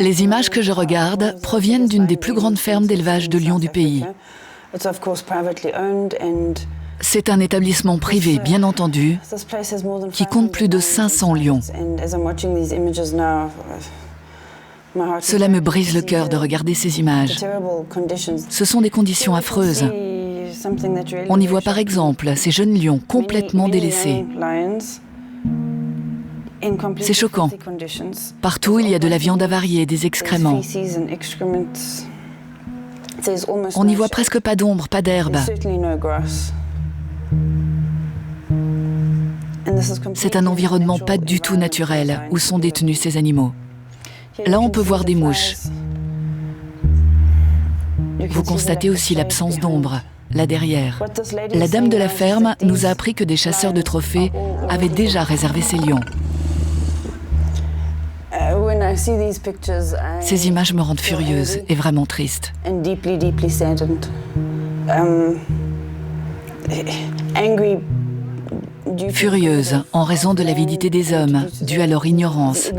Les images que je regarde proviennent d'une des plus grandes fermes d'élevage de lions du pays. C'est un établissement privé, bien entendu, qui compte plus de 500 lions. Cela me brise le cœur de regarder ces images. Ce sont des conditions affreuses. On y voit par exemple ces jeunes lions complètement délaissés. C'est choquant. Partout, il y a de la viande avariée, des excréments. On n'y voit presque pas d'ombre, pas d'herbe. C'est un environnement pas du tout naturel où sont détenus ces animaux. Là, on peut voir des mouches. Vous constatez aussi l'absence d'ombre, là derrière. La dame de la ferme nous a appris que des chasseurs de trophées avaient déjà réservé ces lions. Ces images me rendent furieuse et vraiment triste. Furieuse en raison de l'avidité des hommes, due à leur ignorance,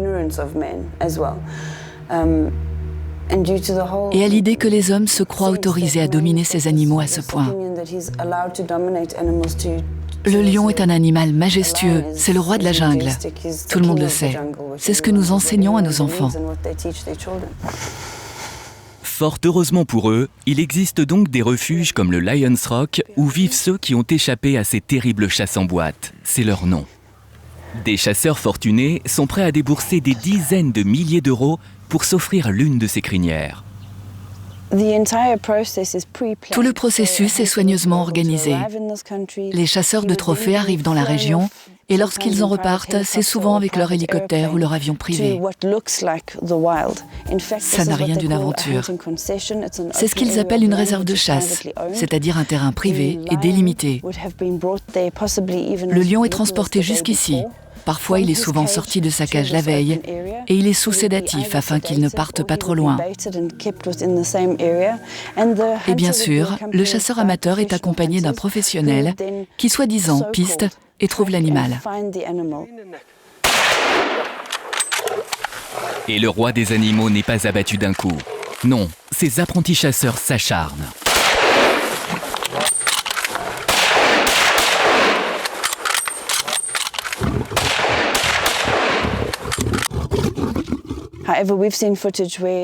et à l'idée que les hommes se croient autorisés à dominer ces animaux à ce point. Le lion est un animal majestueux, c'est le roi de la jungle. Tout le monde le sait. C'est ce que nous enseignons à nos enfants. Fort heureusement pour eux, il existe donc des refuges comme le Lions Rock où vivent ceux qui ont échappé à ces terribles chasses en boîte. C'est leur nom. Des chasseurs fortunés sont prêts à débourser des dizaines de milliers d'euros pour s'offrir l'une de ces crinières. Tout le processus est soigneusement organisé. Les chasseurs de trophées arrivent dans la région et lorsqu'ils en repartent, c'est souvent avec leur hélicoptère ou leur avion privé. Ça n'a rien d'une aventure. C'est ce qu'ils appellent une réserve de chasse, c'est-à-dire un terrain privé et délimité. Le lion est transporté jusqu'ici. Parfois, il est souvent sorti de sa cage la veille et il est sous sédatif afin qu'il ne parte pas trop loin. Et bien sûr, le chasseur amateur est accompagné d'un professionnel qui, soi-disant, piste et trouve l'animal. Et le roi des animaux n'est pas abattu d'un coup. Non, ces apprentis chasseurs s'acharnent.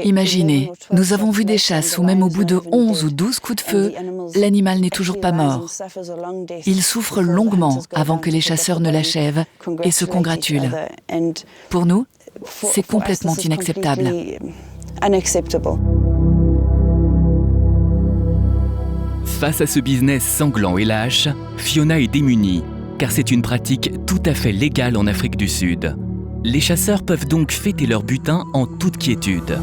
Imaginez, nous avons vu des chasses où même au bout de 11 ou 12 coups de feu, l'animal n'est toujours pas mort. Il souffre longuement avant que les chasseurs ne l'achèvent et se congratulent. Pour nous, c'est complètement inacceptable. Face à ce business sanglant et lâche, Fiona est démunie, car c'est une pratique tout à fait légale en Afrique du Sud. Les chasseurs peuvent donc fêter leur butin en toute quiétude.